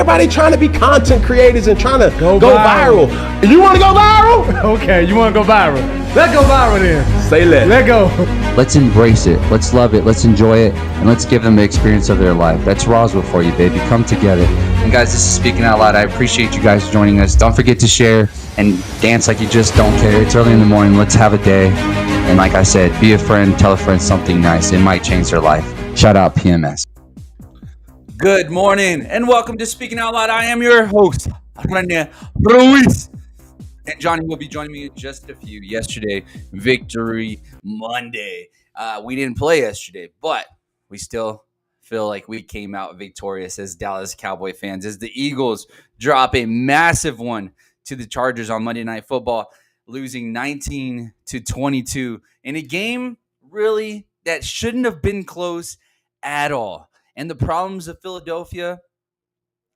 everybody trying to be content creators and trying to go viral. You want to go viral? Okay, you want to go viral. Let's go viral then. Say less. Let go. Let's embrace it. Let's love it. Let's enjoy it. And let's give them the experience of their life. That's Roswell for you, baby. Come together. And guys, this is Speaking Out Loud. I appreciate you guys joining us. Don't forget to share and dance like you just don't care. It's early in the morning. Let's have a day. And like I said, be a friend. Tell a friend something nice. It might change their life. Shout out PMS. Good morning and welcome to Speaking Out Loud. I am your host, Rene Ruiz. And Johnny will be joining me in just a few. Yesterday, Victory Monday. We didn't play yesterday, but we still feel like we came out victorious as Dallas Cowboy fans as the Eagles drop a massive one to the Chargers on Monday Night Football, losing 19-22 in a game really that shouldn't have been close at all. And the problems of Philadelphia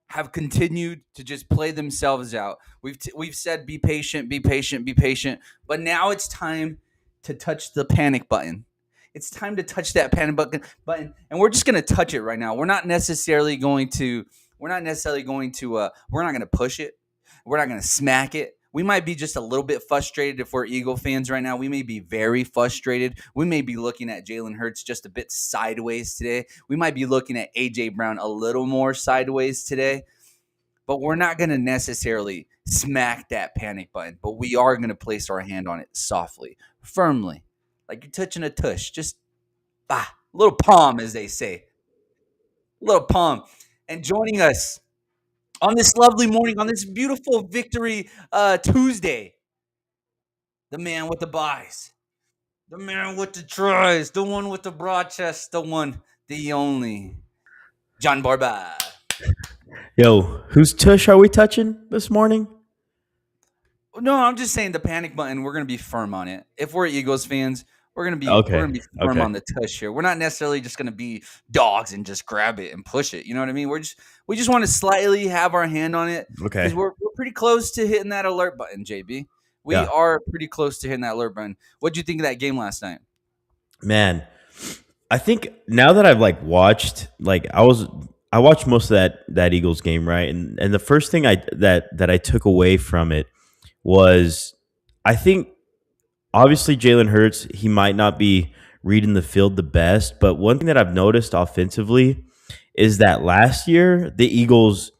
have continued to just play themselves out. We've said be patient, be patient, be patient, but now it's time to touch the panic button. It's time to touch that panic button, and we're just going to touch it right now. We're not necessarily going to we're not going to push it. We're not going to smack it. We might be just a little bit frustrated if we're Eagle fans right now. We may be very frustrated. We may be looking at Jalen Hurts just a bit sideways today. We might be looking at A.J. Brown a little more sideways today. But we're not going to necessarily smack that panic button. But we are going to place our hand on it softly, firmly, like you're touching a tush. Just a little palm, as they say. A little palm. And joining us on this lovely morning, on this beautiful Victory Tuesday, the man with the buys, the man with the tries, the one with the broad chest, the one, the only, John Borba. Yo, whose tush are we touching this morning? No, I'm just saying the panic button, we're going to be firm on it. If we're Eagles fans, we're going to be firm on the tush here. We're not necessarily just going to be dogs and just grab it and push it. You know what I mean? We just want to slightly have our hand on it. Okay. Because we're pretty close to hitting that alert button, JB. We are pretty close to hitting that alert button. What did you think of that game last night? Man, I think now that I've watched, I watched most of that Eagles game, right? And the first thing that I took away from it was, I think obviously Jalen Hurts, he might not be reading the field the best, but one thing that I've noticed offensively is that last year the Eagles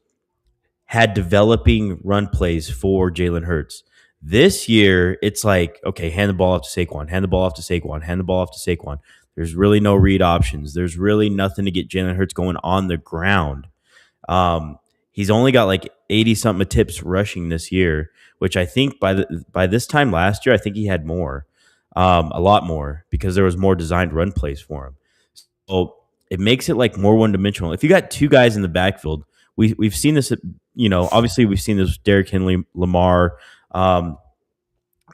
had developing run plays for Jalen Hurts. This year it's like, okay, hand the ball off to Saquon, hand the ball off to Saquon, hand the ball off to Saquon. There's really no read options. There's really nothing to get Jalen Hurts going on the ground. He's only got 80-something attempts rushing this year, which I think by this time last year, I think he had more, a lot more, because there was more designed run plays for him. So it makes it more one-dimensional. If you got two guys in the backfield, we've seen this, obviously we've seen this with Derrick Henry, Lamar.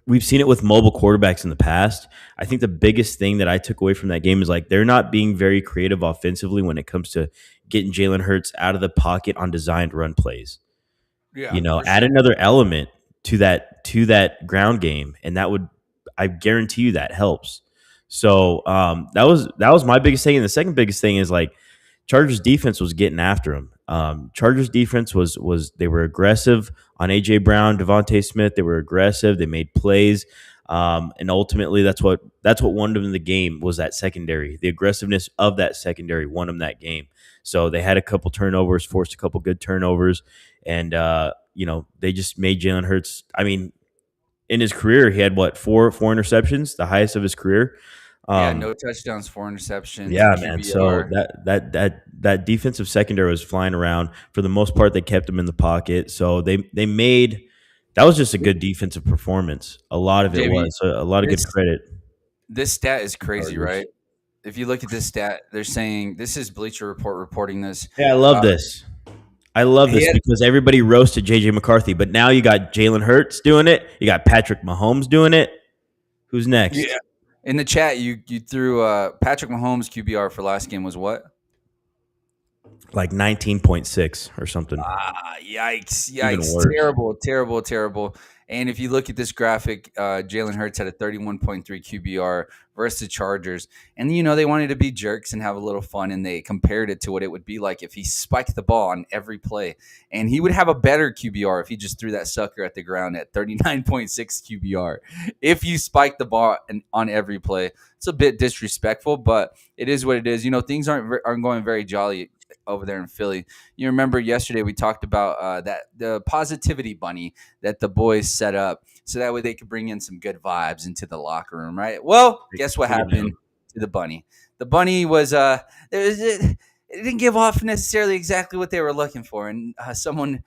We've seen it with mobile quarterbacks in the past. I think the biggest thing that I took away from that game is they're not being very creative offensively when it comes to getting Jalen Hurts out of the pocket on designed run plays. Yeah, add another element to that ground game, and I guarantee you that helps. So that was my biggest thing, and the second biggest thing is Chargers defense was getting after him. Chargers defense was they were aggressive on A.J. Brown, Devontae Smith. They were aggressive. They made plays, and ultimately that's what won them the game, was that secondary. The aggressiveness of that secondary won them that game. So they had a couple turnovers, forced a couple good turnovers, and they just made Jalen Hurts. I mean, in his career, he had four interceptions, the highest of his career. No touchdowns, 4 interceptions. Yeah, man. So that defensive secondary was flying around. For the most part, they kept him in the pocket. So they made – that was just a good defensive performance. A lot of it was. So a lot of good credit. This stat is crazy, right? If you look at this stat, they're saying – this is Bleacher Report reporting this. Yeah, I love this. I love this because everybody roasted J.J. McCarthy. But now you got Jalen Hurts doing it. You got Patrick Mahomes doing it. Who's next? Yeah. In the chat, you threw Patrick Mahomes' QBR for last game was what? like 19.6 or something. Yikes! Even Yikes! worse. Terrible! Terrible! Terrible! And if you look at this graphic, Jalen Hurts had a 31.3 QBR versus the Chargers, and they wanted to be jerks and have a little fun, and they compared it to what it would be like if he spiked the ball on every play, and he would have a better QBR if he just threw that sucker at the ground at 39.6 QBR. If you spike the ball on every play, it's a bit disrespectful, but it is what it is. Things aren't going very jolly over there in Philly. You remember yesterday we talked about that the positivity bunny that the boys set up so that way they could bring in some good vibes into the locker room, right? Well, guess what happened to the bunny? The bunny was it didn't give off necessarily exactly what they were looking for, and someone.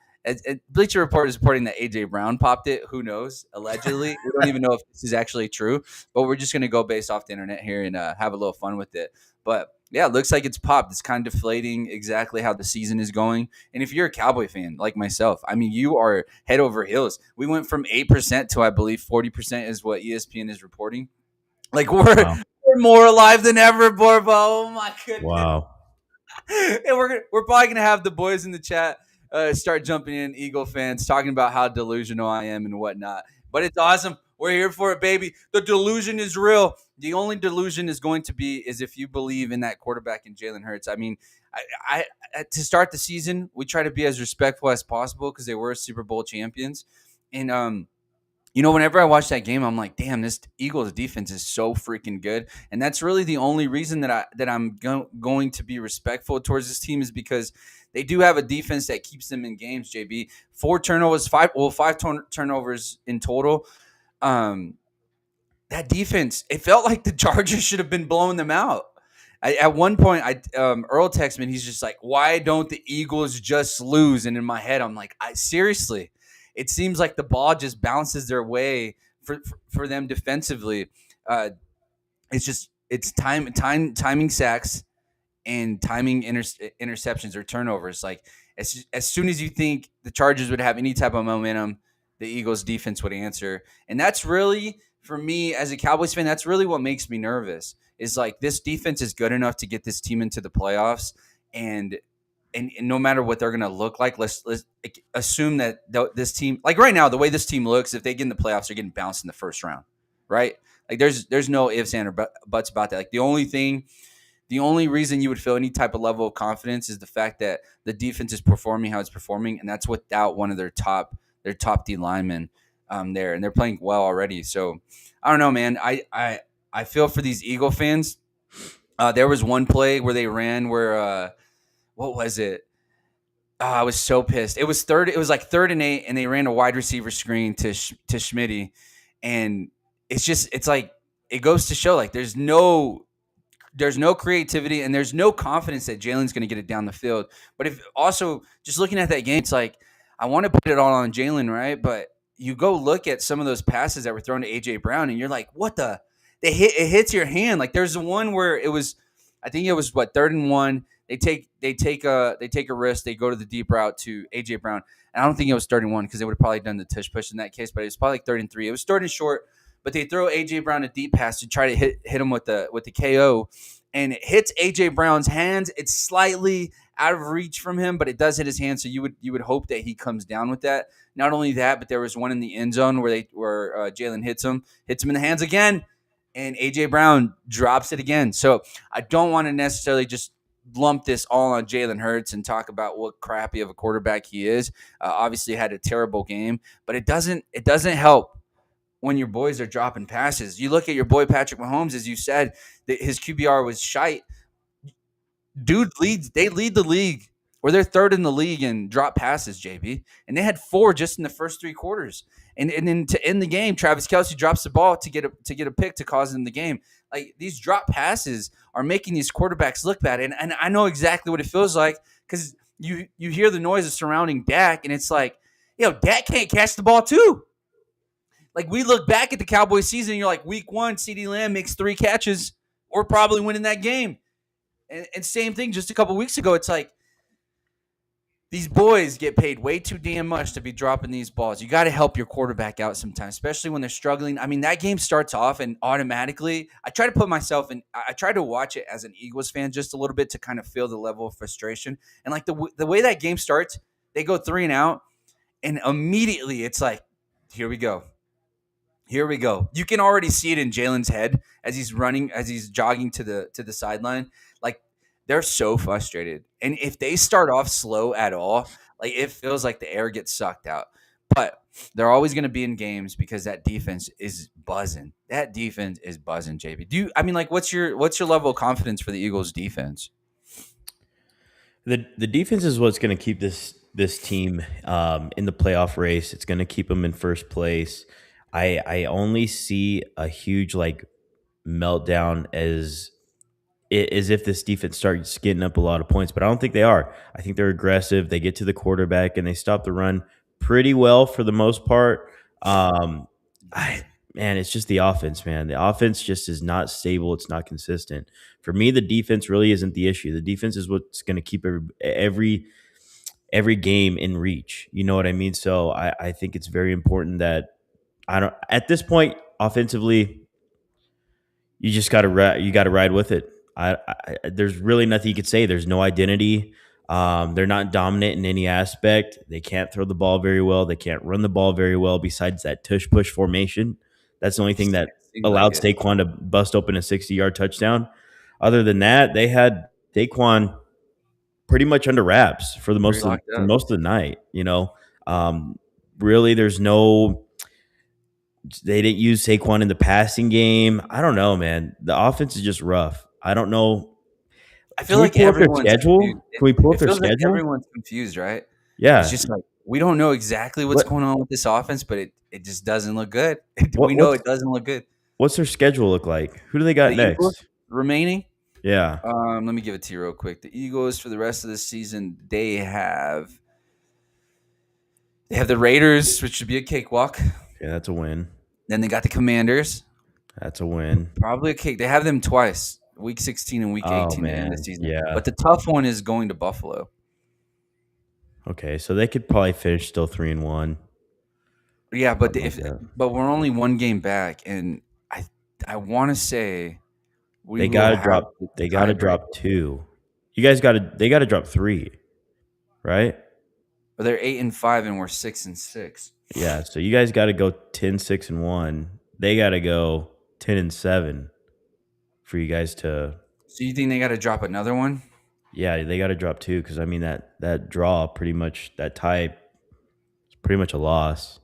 Bleacher Report is reporting that AJ Brown popped it. Who knows? Allegedly, we don't even know if this is actually true. But we're just going to go based off the internet here and have a little fun with it. But yeah, it looks like it's popped. It's kind of deflating exactly how the season is going. And if you're a Cowboy fan like myself, I mean, you are head over heels. We went from 8% to, I believe, 40% is what ESPN is reporting. Like we're more alive than ever, Borba. Oh my goodness! Wow. And we're probably gonna have the boys in the chat start jumping in, Eagle fans, talking about how delusional I am and whatnot. But it's awesome. We're here for it, baby. The delusion is real. The only delusion is going to be is if you believe in that quarterback in Jalen Hurts. I mean, I to start the season, we try to be as respectful as possible because they were Super Bowl champions. And whenever I watch that game, I'm like, damn, this Eagles defense is so freaking good. And that's really the only reason that I'm going to be respectful towards this team is because they do have a defense that keeps them in games, JB. 4 turnovers, five turnovers in total. That defense, it felt like the Chargers should have been blowing them out. At one point, Earl texted me, and he's just like, why don't the Eagles just lose? And in my head, I'm like, seriously, it seems like the ball just bounces their way for them defensively. It's timing sacks and timing interceptions or turnovers. Like as soon as you think the Chargers would have any type of momentum, the Eagles defense would answer. And that's really, for me as a Cowboys fan, that's really what makes me nervous. Is like this defense is good enough to get this team into the playoffs, and no matter what they're going to look like, let's assume that this team, like right now, the way this team looks, if they get in the playoffs, they're getting bounced in the first round, right? Like there's no ifs, and or buts about that. Like the only reason you would feel any type of level of confidence is the fact that the defense is performing how it's performing, and that's without one of their top D linemen there, and they're playing well already. So I don't know, man. I feel for these Eagle fans. There was one play where they ran where what was it? I was so pissed. It was third. It was like 3rd and 8, and they ran a wide receiver screen to Schmitty, and it's like it goes to show like there's no creativity and there's no confidence that Jalen's going to get it down the field. But if also just looking at that game, it's like I want to put it all on Jalen, right? But you go look at some of those passes that were thrown to AJ Brown, and you're like, what the? It hits your hand. Like there's the one where it was, I think it was 3rd and 1. They take a risk. They go to the deep route to AJ Brown. And I don't think it was 3rd and 1 because they would have probably done the tush push in that case. But it was probably like 3rd and 3. It was 3rd and short. But they throw AJ Brown a deep pass to try to hit him with the KO, and it hits AJ Brown's hands. It's slightly out of reach from him, but it does hit his hand. So you would hope that he comes down with that. Not only that, but there was one in the end zone where Jalen hits him in the hands again, and AJ Brown drops it again. So I don't want to necessarily just lump this all on Jalen Hurts and talk about what crappy of a quarterback he is. Obviously had a terrible game, but it doesn't help when your boys are dropping passes. You look at your boy Patrick Mahomes, as you said, his QBR was shite. Dude they lead the league, or they're 3rd in the league in drop passes, JB. And they had 4 just in the first 3 quarters. And then to end the game, Travis Kelce drops the ball to get a pick to cause them the game. Like these drop passes are making these quarterbacks look bad. And I know exactly what it feels like because you hear the noises surrounding Dak, and it's like, Dak can't catch the ball too. Like we look back at the Cowboys season, and you're like, week 1, CeeDee Lamb makes 3 catches. We're probably winning that game. And same thing just a couple weeks ago. It's like These boys get paid way too damn much to be dropping these balls. You got to help your quarterback out sometimes, especially when they're struggling. I mean, that game starts off and automatically, I try to put myself in. I try to watch it as an Eagles fan just a little bit to kind of feel the level of frustration. And like the way that game starts, they go 3-and-out, and immediately it's like, here we go. Here we go. You can already see it in Jalen's head as he's running, as he's jogging to the sideline. Like, they're so frustrated. And if they start off slow at all, like, it feels like the air gets sucked out. But they're always going to be in games because that defense is buzzing. That defense is buzzing, JB. What's your level of confidence for the Eagles defense? The defense is what's going to keep this team in the playoff race. It's going to keep them in first place. I only see a huge meltdown as if this defense starts getting up a lot of points, but I don't think they are. I think they're aggressive. They get to the quarterback and they stop the run pretty well for the most part. It's just the offense, man. The offense just is not stable. It's not consistent. For me, the defense really isn't the issue. The defense is what's going to keep every game in reach. You know what I mean? So I think it's very important that at this point, offensively, you just got to ride with it. There's really nothing you could say. There's no identity. They're not dominant in any aspect. They can't throw the ball very well. They can't run the ball very well. Besides that tush push formation, that's the only thing that allowed Saquon to bust open a 60-yard touchdown. Other than that, they had Saquon pretty much under wraps for most of the night. You know, really, there's no. They didn't use Saquon in the passing game. I don't know, man. The offense is just rough. I don't know. I feel like everyone's schedule. Can we pull up their schedule? Like everyone's confused, right? Yeah. It's just like we don't know exactly what's going on with this offense, but it just doesn't look good. We know it doesn't look good. What's their schedule look like? Who do they got next? Eagles remaining? Yeah. Let me give it to you real quick. The Eagles for the rest of the season, they have the Raiders, which should be a cakewalk. Yeah, that's a win. Then they got the Commanders. That's a win. Probably a cake. They have them twice, Week 16 and Week 18 in the season. Yeah. But the tough one is going to Buffalo. Okay, so they could probably finish still 3-1. Yeah, but but we're only one game back, and I want to say they got to drop. They got to drop 2. You guys they got to drop 3, right? But they're 8-5, and we're 6-6. Yeah, so you guys got to go 10-6-1. They got to go 10-7 for you guys to. So you think they got to drop another one? Yeah, they got to drop 2 because I mean that draw pretty much that tie is pretty much a loss.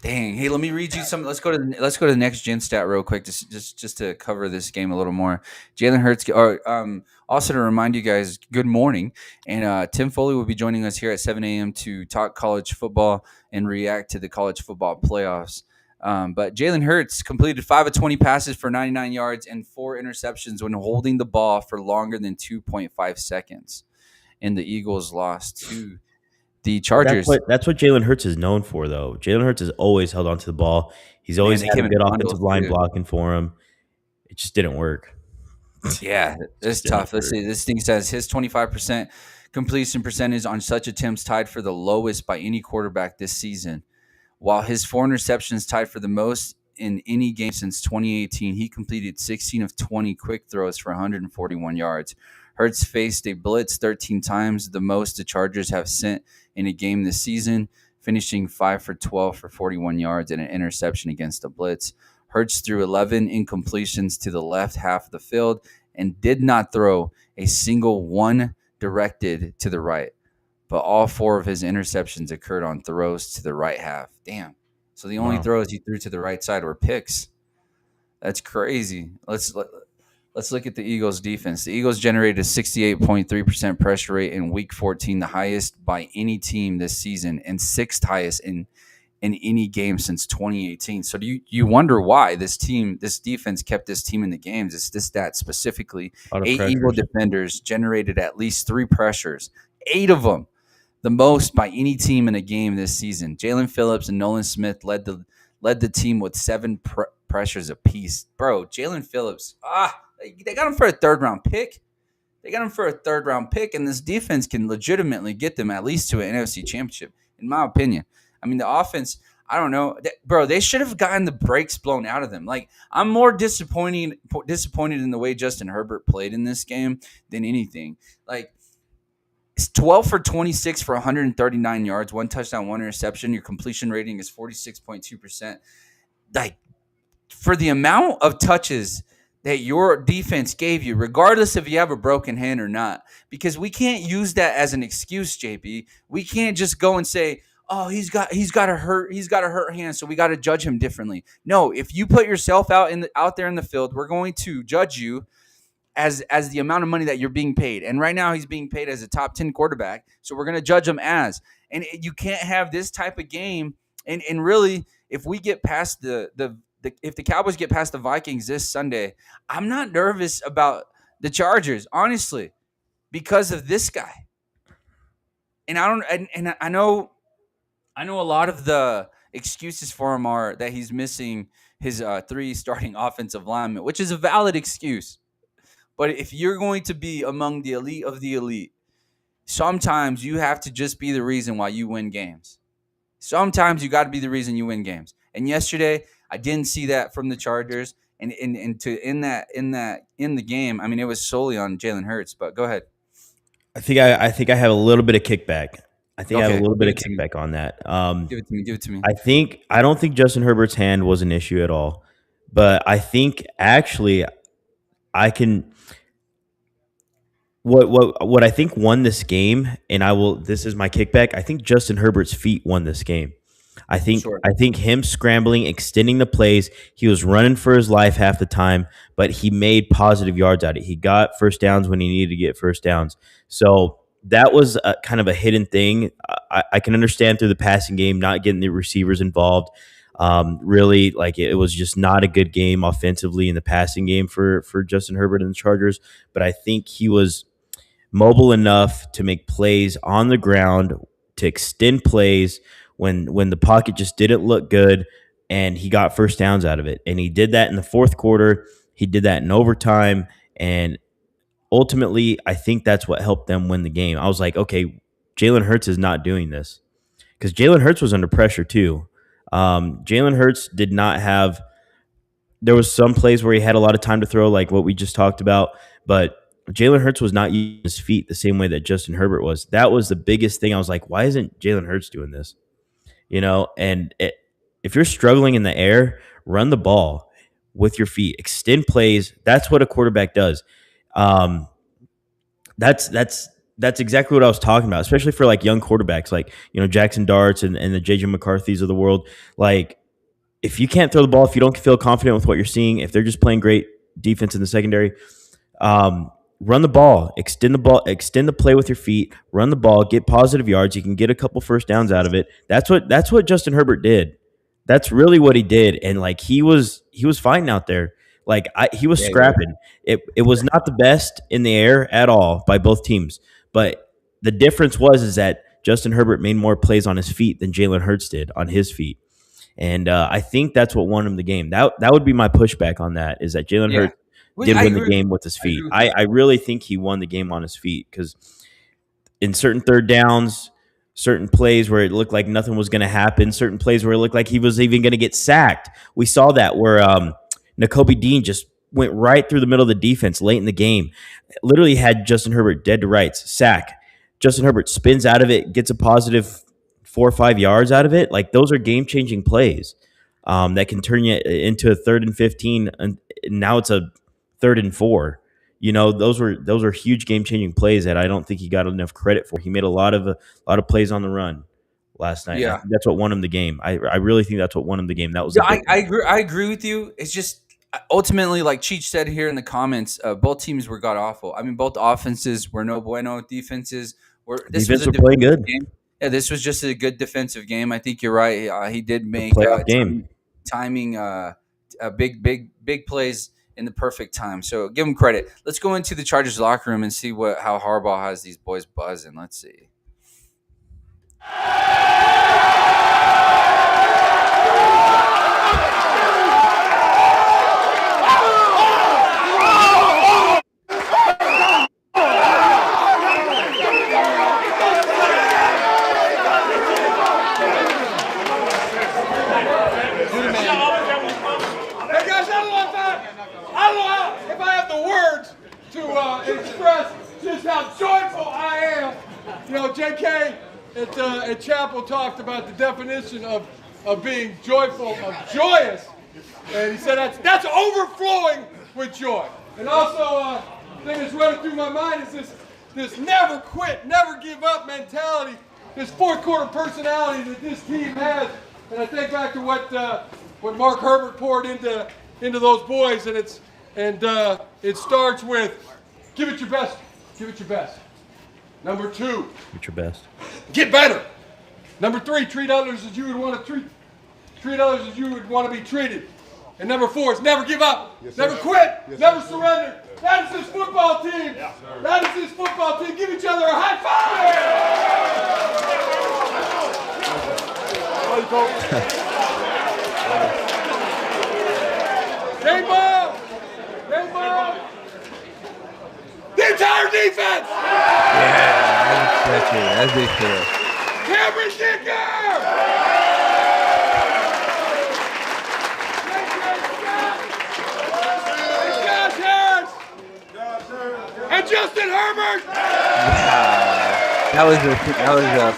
Dang. Hey, let me read you some. Let's go to the next gen stat real quick, just to cover this game a little more. Jalen Hurts. Also to remind you guys, good morning. And Tim Foley will be joining us here at 7 a.m. to talk college football and react to the college football playoffs. But Jalen Hurts completed 5 of 20 passes for 99 yards and 4 interceptions when holding the ball for longer than 2.5 seconds. And the Eagles lost to the Chargers. That's what Jalen Hurts is known for, though. Jalen Hurts has always held on to the ball. He's always had a good offensive line blocking for him. It just didn't work. Yeah, it's tough. Let's see. This thing says his 25% completion percentage on such attempts tied for the lowest by any quarterback this season. While his 4 interceptions tied for the most in any game since 2018, he completed 16 of 20 quick throws for 141 yards. Hurts faced a blitz 13 times, the most the Chargers have sent in a game this season, finishing 5 for 12 for 41 yards and an interception against the blitz. Hurts threw 11 incompletions to the left half of the field and did not throw a single one directed to the right. But all 4 of his interceptions occurred on throws to the right half. Damn. So the only throws he threw to the right side were picks. That's crazy. Let's look at the Eagles' defense. The Eagles generated a 68.3% pressure rate in Week 14, the highest by any team this season, and 6th highest in any game since 2018. So do you wonder why this defense kept this team in the games? It's this stat specifically. 8 Eagle defenders generated at least 3 pressures, 8 of them, the most by any team in a game this season. Jalen Phillips and Nolan Smith led the team with 7 pressures apiece. Bro, Jalen Phillips, they got him for a 3rd-round pick. They got him for a third-round pick, and this defense can legitimately get them at least to an NFC championship, in my opinion. I mean, the offense, I don't know. Bro, they should have gotten the brakes blown out of them. Like, I'm more disappointed in the way Justin Herbert played in this game than anything. Like, it's 12 for 26 for 139 yards, 1 touchdown, 1 interception. Your completion rating is 46.2%. Like, for the amount of touches that your defense gave you, regardless if you have a broken hand or not, because we can't use that as an excuse, JP. We can't just go and say, "Oh, he's got a hurt hand, so we got to judge him differently." No, if you put yourself out there in the field, we're going to judge you as the amount of money that you're being paid. And right now he's being paid as a top 10 quarterback, so we're going to judge him as. And you can't have this type of game. And really, if we get past if the Cowboys get past the Vikings this Sunday, I'm not nervous about the Chargers, honestly, because of this guy. And I know a lot of the excuses for him are that he's missing his 3 starting offensive linemen, which is a valid excuse. But if you're going to be among the elite of the elite, sometimes you have to just be the reason why you win games. Sometimes you got to be the reason you win games. And yesterday, I didn't see that from the Chargers. And in the game, I mean, it was solely on Jalen Hurts. But go ahead. I think I have a little bit of kickback. I have a little bit of Give it to me. kickback on that. Give it to me. I don't think Justin Herbert's hand was an issue at all, but I think actually I can. What I think won this game, and this is my kickback. I think Justin Herbert's feet won this game. I think him scrambling, extending the plays, he was running for his life half the time, but he made positive yards out of it. He got first downs when he needed to get first downs. So that was kind of a hidden thing. I can understand through the passing game, not getting the receivers involved. Really, like it was just not a good game offensively in the passing game for Justin Herbert and the Chargers. But I think he was mobile enough to make plays on the ground, to extend plays when the pocket just didn't look good, and he got first downs out of it. And he did that in the fourth quarter. He did that in overtime. And ultimately, I think that's what helped them win the game. I was like, okay, Jalen Hurts is not doing this. Because Jalen Hurts was under pressure too. Jalen Hurts did not have – there was some plays where he had a lot of time to throw, like what we just talked about. But Jalen Hurts was not using his feet the same way that Justin Herbert was. That was the biggest thing. I was like, why isn't Jalen Hurts doing this? If you're struggling in the air, run the ball with your feet, extend plays. That's what a quarterback does. That's exactly what I was talking about, especially for like young quarterbacks, like Jackson Darts and the JJ McCarthy's of the world. Like, if you can't throw the ball, if you don't feel confident with what you're seeing, if they're just playing great defense in the secondary, run the ball, extend the play with your feet, run the ball, get positive yards. You can get a couple first downs out of it. That's what Justin Herbert did. That's really what he did. And like he was fighting out there. Like he was scrapping. Yeah. It was not the best in the air at all by both teams. But the difference is that Justin Herbert made more plays on his feet than Jalen Hurts did on his feet. And I think that's what won him the game. That would be my pushback on that, is that Jalen Hurts did win the game with his feet. I really think he won the game on his feet, because in certain third downs, certain plays where it looked like nothing was going to happen, certain plays where it looked like he was even going to get sacked. We saw that where Nakobe Dean just went right through the middle of the defense late in the game. Literally had Justin Herbert dead to rights, sack. Justin Herbert spins out of it, gets a positive 4 or 5 yards out of it. Like, those are game-changing plays that can turn you into a 3rd and 15, and now it's a 3rd and 4. Those were huge game-changing plays that I don't think he got enough credit for. He made a lot of plays on the run last night. Yeah, I think that's what won him the game. I really think that's what won him the game. That was I agree with you. It's just ultimately, like Cheech said here in the comments, both teams were god awful. I mean, both offenses were no bueno. Defenses were playing good. Game. Yeah, this was just a good defensive game. I think you're right. He did make timing big plays in the perfect time. So give him credit. Let's go into the Chargers locker room and see how Harbaugh has these boys buzzing. Let's see. to express just how joyful I am. You know, J.K. at Chapel talked about the definition of being joyful, of joyous, and he said that's overflowing with joy. And also, the thing that's running through my mind is this never quit, never give up mentality, this fourth quarter personality that this team has. And I think back to what Mark Herbert poured into those boys, and it starts with give it your best, give it your best. Number 2, Get your best. get better. Number 3, treat others as you would want to treat others as you would want to be treated. And number 4 is never give up, never quit, never surrender. That is this football team. That is this football team. Give each other a high five. Game ball. Game ball. The entire defense. As they should. Cameron Dicker. And Justin Herbert! That was a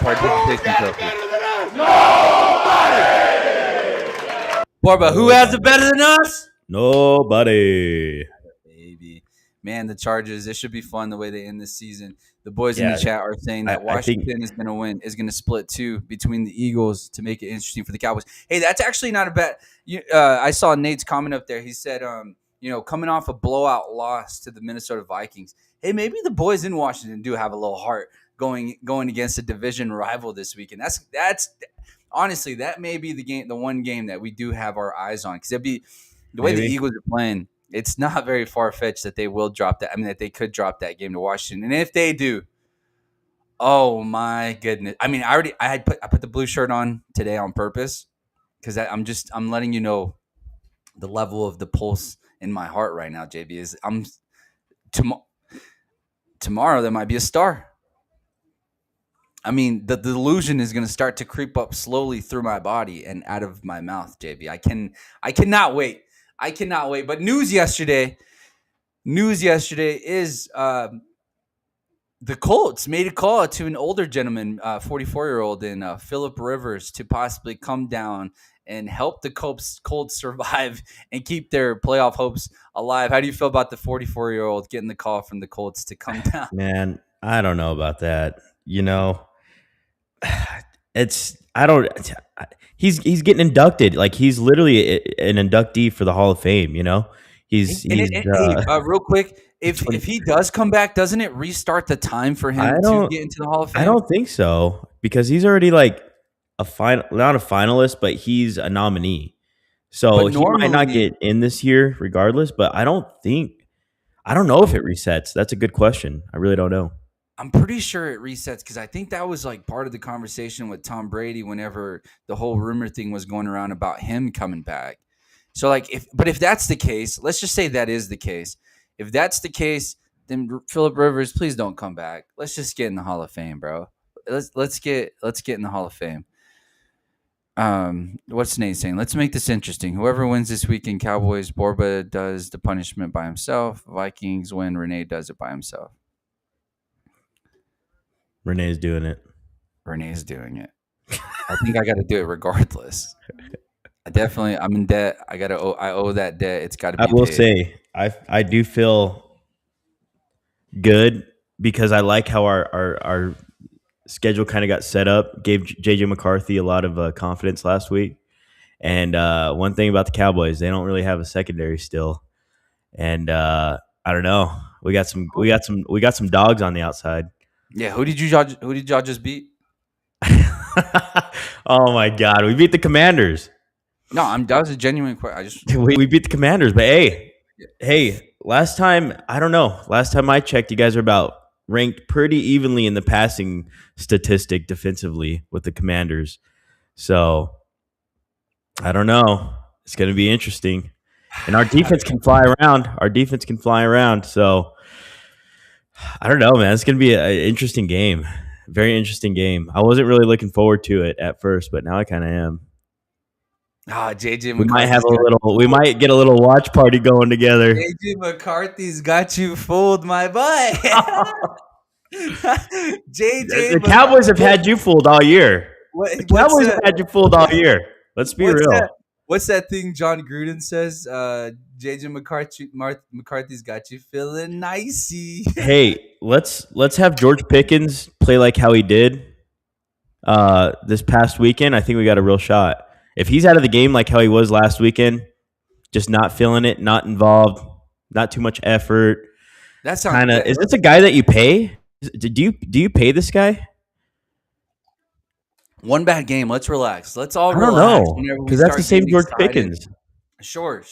participation trophy. Borba, who has it better than us? Nobody. Baby. Man, the Chargers, this should be fun the way they end this season. The boys in the chat are saying that Washington is going to win, is going to split 2 between the Eagles to make it interesting for the Cowboys. Hey, that's actually not a bad. I saw Nate's comment up there. He said, coming off a blowout loss to the Minnesota Vikings, hey, maybe the boys in Washington do have a little heart going against a division rival this week. And that's honestly, that may be the one game that we do have our eyes on, because it'd be the way the Eagles are playing. It's not very far-fetched that they will drop that. I mean, that they could drop that game to Washington. And if they do, oh my goodness. I mean, I put the blue shirt on today on purpose, because I'm letting you know the level of the pulse in my heart right now, JB, is tomorrow there might be a star. I mean, the delusion is going to start to creep up slowly through my body and out of my mouth, JB. I cannot wait. I cannot wait. But news yesterday is the Colts made a call to an older gentleman, 44-year-old in Phillip Rivers, to possibly come down and help the Colts survive and keep their playoff hopes alive. How do you feel about the 44-year-old getting the call from the Colts to come down? Man, I don't know about that. He's getting inducted. Like, he's literally an inductee for the Hall of Fame, Real quick, if he does come back, doesn't it restart the time for him to get into the Hall of Fame? I don't think so, because he's already like not a finalist, but he's a nominee. So he might not get in this year regardless, but I don't know if it resets. That's a good question. I really don't know. I'm pretty sure it resets, because I think that was like part of the conversation with Tom Brady whenever the whole rumor thing was going around about him coming back. So if that's the case, let's just say that is the case. If that's the case, then Phillip Rivers, please don't come back. Let's just get in the Hall of Fame, bro. Let's get in the Hall of Fame. What's Nate saying? Let's make this interesting. Whoever wins this weekend, Cowboys, Borba does the punishment by himself. Vikings win, Rene does it by himself. Renee's doing it. Renee's doing it. I think I got to do it regardless. I'm in debt. I owe that debt. It's got to be I will paid. say, I do feel good, because I like how our schedule kind of got set up. Gave JJ McCarthy a lot of confidence last week. And one thing about the Cowboys, they don't really have a secondary still. And I don't know. We got some dogs on the outside. Yeah, who did y'all just beat? Oh my God, we beat the Commanders. No, that was a genuine question. We beat the Commanders, but hey, last time I checked, you guys are about ranked pretty evenly in the passing statistic defensively with the Commanders. So I don't know. It's going to be interesting. And our defense can fly around. So I don't know, man. It's going to be an interesting game. Very interesting game. I wasn't really looking forward to it at first, but now I kind of am. JJ We might have McCarthy's we might get a little watch party going together. JJ McCarthy's got you fooled, my boy. JJ The Cowboys have had you fooled all year. The Cowboys have had you fooled all year. Let's be real. What's that thing John Gruden says? JJ McCarthy's got you feeling nicey. Hey, let's have George Pickens play like how he did this past weekend. I think we got a real shot. If he's out of the game like how he was last weekend, just not feeling it, not involved, not too much effort. That sounds kind of. Is this a guy that you pay? Do you pay this guy? One bad game. Let's relax. Let's all I don't relax. know, because that's the same George Pickens. Sure.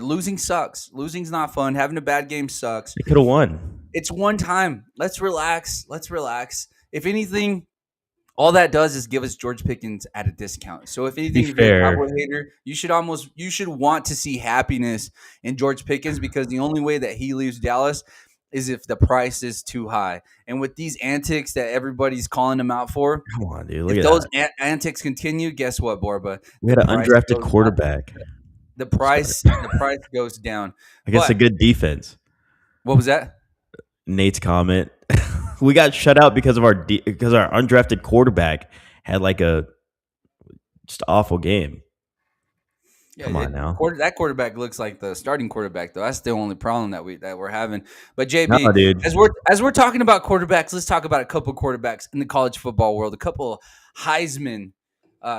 Losing sucks. Losing's not fun. Having a bad game sucks. They could have won. It's one time. Let's relax. If anything, all that does is give us George Pickens at a discount. So if anything, if you're a Cowboy hater, you should want to see happiness in George Pickens, because the only way that he leaves Dallas is if the price is too high. And with these antics that everybody's calling him out for, come on, dude. Look if at those that. Antics continue, guess what, Borba? We had an undrafted quarterback. The price goes down. Against a good defense. What was that? Nate's comment. We got shut out because our undrafted quarterback had like a just awful game. Yeah, Come on now. That quarterback looks like the starting quarterback, though. That's the only problem that we're having. But JB, no, dude. as we're talking about quarterbacks, let's talk about a couple of quarterbacks in the college football world, a couple of Heisman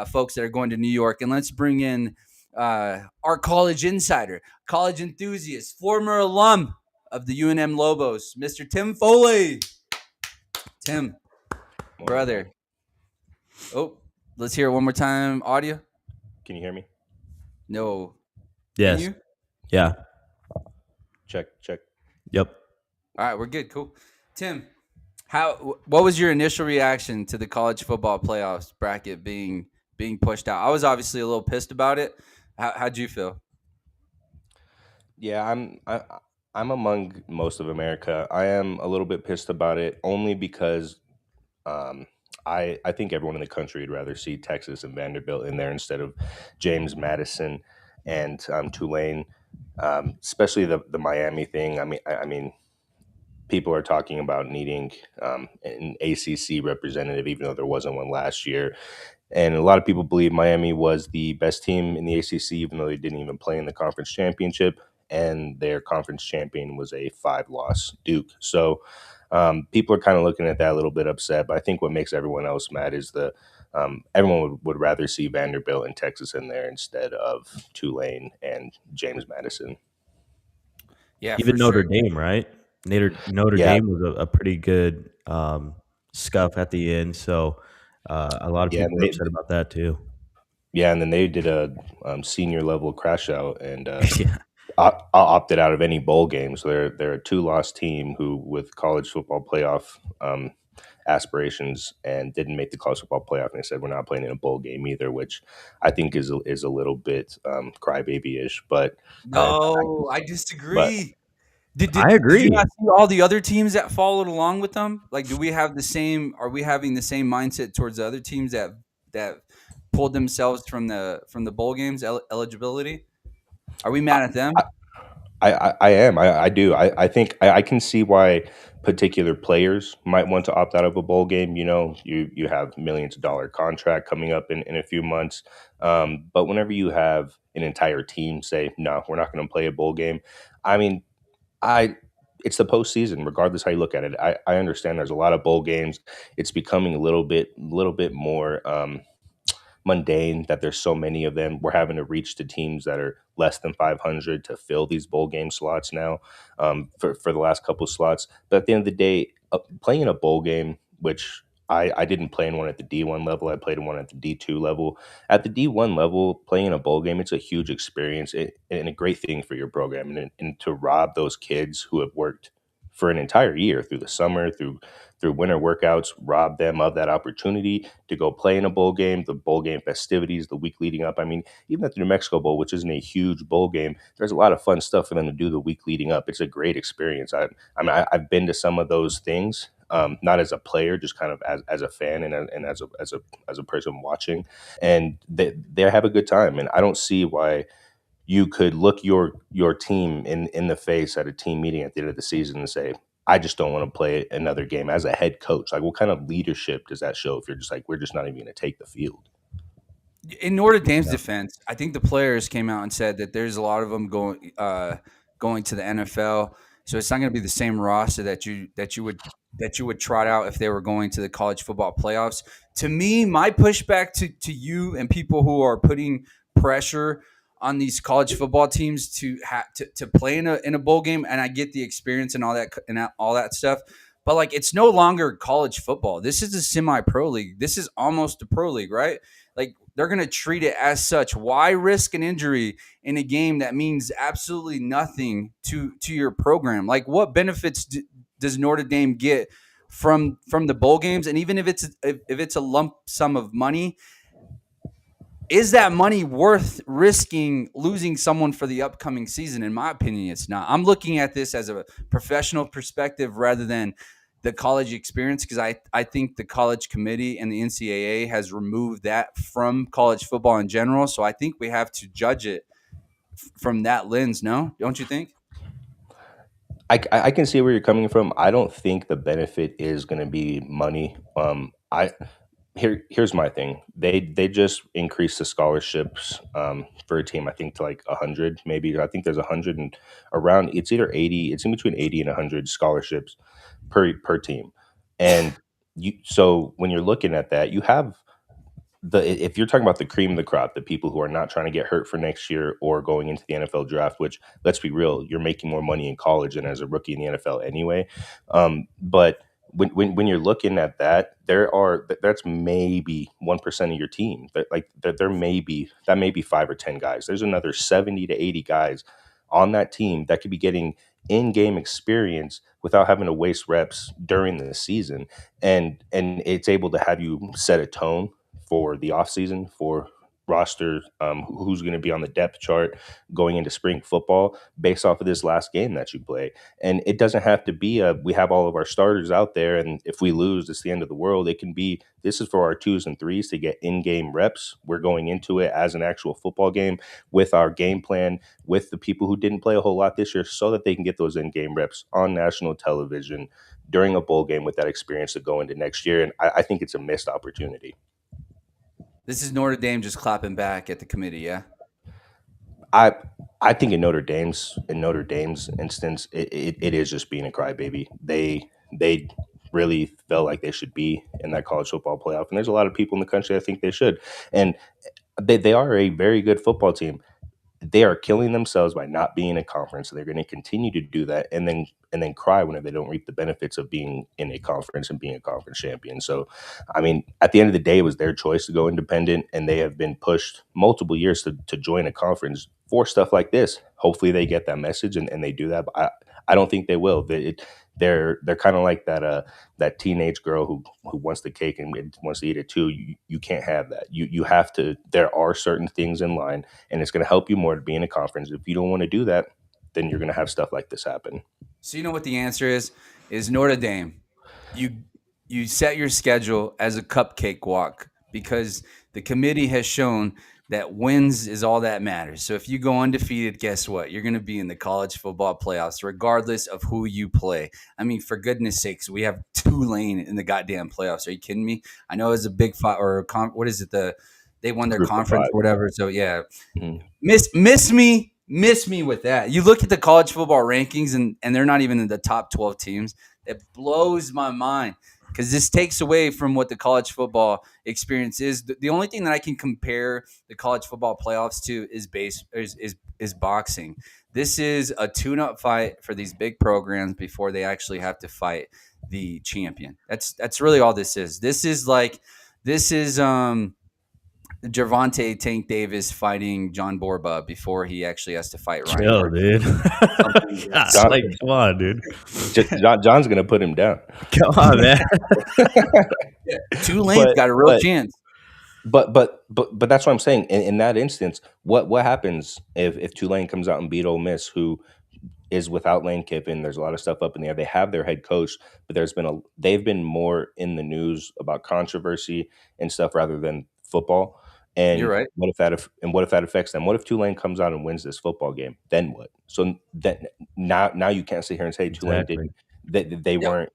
folks that are going to New York, and let's bring in our college insider, college enthusiast, former alum of the UNM Lobos, Mr. Tim Foley. Tim, brother. Oh, let's hear it one more time. Audio. Can you hear me? No. Yes. Can you? Yeah. Check. Yep. All right, we're good. Cool. Tim, what was your initial reaction to the college football playoffs bracket being pushed out? I was obviously a little pissed about it. How'd you feel? Yeah, I'm among most of America. I am a little bit pissed about it, only because I think everyone in the country would rather see Texas and Vanderbilt in there instead of James Madison and Tulane, especially the Miami thing. I mean, people are talking about needing an ACC representative, even though there wasn't one last year. And a lot of people believe Miami was the best team in the ACC, even though they didn't even play in the conference championship. And their conference champion was a 5-loss Duke. So people are kind of looking at that a little bit upset. But I think what makes everyone else mad is everyone would rather see Vanderbilt and Texas in there instead of Tulane and James Madison. Yeah, even Notre Dame, right? Notre Dame was a pretty good scuff at the end. So a lot of people are upset about that too. Yeah, and then they did a senior level crash out and opted out of any bowl games. So they're a 2-loss team who, with college football playoff aspirations, and didn't make the college football playoff. And they said we're not playing in a bowl game either, which I think is a little bit crybaby-ish. But no, I disagree. I agree. Did you not see all the other teams that followed along with them? Like, do we have the same? Are we having the same mindset towards the other teams that pulled themselves from the bowl games eligibility? Are we mad at them? I am. I do. I think I can see why particular players might want to opt out of a bowl game. You know, you have millions of dollar contract coming up in a few months. But whenever you have an entire team say, no, we're not going to play a bowl game. I mean, it's the postseason, regardless how you look at it. I understand there's a lot of bowl games. It's becoming a little bit more mundane that there's so many of them. We're having to reach to teams that are less than 500 to fill these bowl game slots now for the last couple of slots. But at the end of the day, playing in a bowl game, which I didn't play in one at the D1 level. I played in one at the D2 level. At the D1 level, playing in a bowl game, it's a huge experience and a great thing for your program. And to rob those kids who have worked for an entire year through the summer, through winter workouts, rob them of that opportunity to go play in a bowl game, the bowl game festivities, the week leading up. I mean, even at the New Mexico Bowl, which isn't a huge bowl game, there's a lot of fun stuff for them to do the week leading up. It's a great experience. I've been to some of those things. not as a player, just kind of as a fan and as a person watching, and they have a good time. And I don't see why you could look your team in the face at a team meeting at the end of the season and say, I just don't want to play another game as a head coach. Like, what kind of leadership does that show if you're just like, we're just not even going to take the field? In Notre Dame's defense, I think the players came out and said that there's a lot of them going to the NFL, so it's not going to be the same roster that you would trot out if they were going to the college football playoffs. To me, my pushback to you and people who are putting pressure on these college football teams to play in a bowl game, and I get the experience and all that stuff, but like, it's no longer college football. This is a semi-pro league. This is almost a pro league, right? Like, they're going to treat it as such. Why risk an injury in a game that means absolutely nothing to your program? Like, what benefits does Notre Dame get from the bowl games? And even if it's a lump sum of money, is that money worth risking losing someone for the upcoming season? In my opinion, it's not. I'm looking at this as a professional perspective rather than the college experience, because I think the college committee and the NCAA has removed that from college football in general. So I think we have to judge it from that lens. No, don't you think? I can see where you're coming from. I don't think the benefit is going to be money. Here's my thing. They just increased the scholarships for a team, I think, to like 100, maybe. I think there's 100 and around. It's either 80. It's in between 80 and 100 scholarships per team. And so when you're looking at that, you have if you're talking about the cream of the crop, the people who are not trying to get hurt for next year or going into the NFL draft, which, let's be real, you're making more money in college than as a rookie in the NFL anyway. But when you're looking at that, that's maybe 1% of your team. There may be 5 or 10 guys. There's another 70 to 80 guys on that team that could be getting in-game experience without having to waste reps during the season, and it's able to have you set a tone for the offseason, for roster, who's going to be on the depth chart going into spring football based off of this last game that you play. And it doesn't have to be we have all of our starters out there, and if we lose, it's the end of the world. It can be, this is for our 2s and 3s to get in-game reps. We're going into it as an actual football game with our game plan, with the people who didn't play a whole lot this year, so that they can get those in-game reps on national television during a bowl game with that experience to go into next year. And I think it's a missed opportunity. This is Notre Dame just clapping back at the committee, yeah? I think in Notre Dame's instance, it is just being a crybaby. They really felt like they should be in that college football playoff, and there's a lot of people in the country that think they should. And they are a very good football team. They are killing themselves by not being in a conference, and they're going to continue to do that, and then cry whenever they don't reap the benefits of being in a conference and being a conference champion. So, I mean, at the end of the day, it was their choice to go independent, and they have been pushed multiple years to join a conference for stuff like this. Hopefully they get that message and they do that, but I don't think they will. They're kind of like that teenage girl who wants the cake and wants to eat it too. You can't have that. You have to. There are certain things in line, and it's going to help you more to be in a conference. If you don't want to do that, then you're going to have stuff like this happen. So you know what the answer is Notre Dame. You set your schedule as a cupcake walk, because the committee has shown that wins is all that matters. So if you go undefeated, guess what? You're going to be in the college football playoffs, regardless of who you play. I mean, for goodness sakes, we have Tulane in the goddamn playoffs. Are you kidding me? I know it's a big fight, or what is it? They won their conference or whatever. So yeah, miss me with that. You look at the college football rankings, and they're not even in the top 12 teams. It blows my mind, because this takes away from what the college football experience is. The only thing that I can compare the college football playoffs to is boxing. This is a tune-up fight for these big programs before they actually have to fight the champion. That's really all this is. This is Gervonta Tank Davis fighting John Borba before he actually has to fight Ryan. Chill, dude. Come on, dude. John's going to put him down. Come on, man. Tulane's got a real chance. But that's what I'm saying. In that instance, what happens if Tulane comes out and beat Ole Miss, who is without Lane Kiffin. There's a lot of stuff up in the air. They have their head coach, but they've been more in the news about controversy and stuff rather than football. You're And right. what if that affects them? What if Tulane comes out and wins this football game? Then what? So that now you can't sit here and say Tulane Exactly. didn't that they Yep.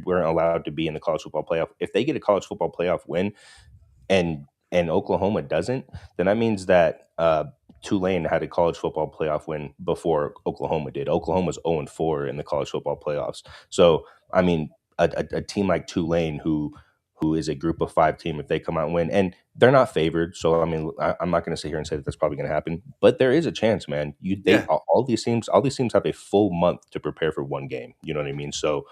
weren't allowed to be in the college football playoff. If they get a college football playoff win, and Oklahoma doesn't, then that means that Tulane had a college football playoff win before Oklahoma did. Oklahoma's 0-4 in the college football playoffs. So I mean, a team like Tulane who is a group of 5 team, if they come out and win, and they're not favored. So I mean, I'm not going to sit here and say that that's probably going to happen, but there is a chance, man. Yeah. All these teams have a full month to prepare for one game. You know what I mean? So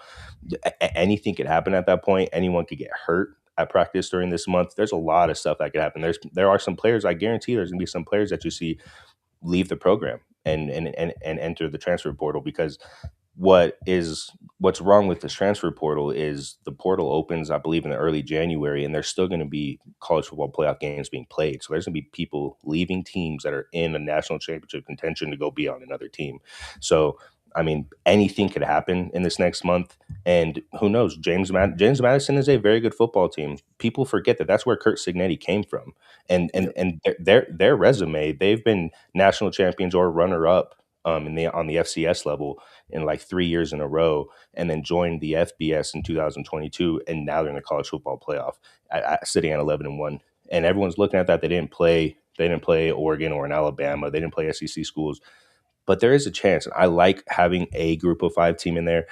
anything could happen at that point. Anyone could get hurt at practice during this month. There's a lot of stuff that could happen. There are some players, I guarantee there's gonna be some players that you see leave the program and enter the transfer portal, because what's wrong with this transfer portal is the portal opens, I believe, in the early January, and there's still going to be college football playoff games being played. So there's going to be people leaving teams that are in a national championship contention to go be on another team. So I mean, anything could happen in this next month, and who knows? James Madison is a very good football team. People forget that that's where Kurt Signetti came from, and their resume, they've been national champions or runner up on the FCS level in like 3 years in a row, and then joined the FBS in 2022, and now they're in the college football playoff, sitting at 11-1. And everyone's looking at that. They didn't play. They didn't play Oregon or in Alabama. They didn't play SEC schools, but there is a chance. I like having a group of 5 team in there.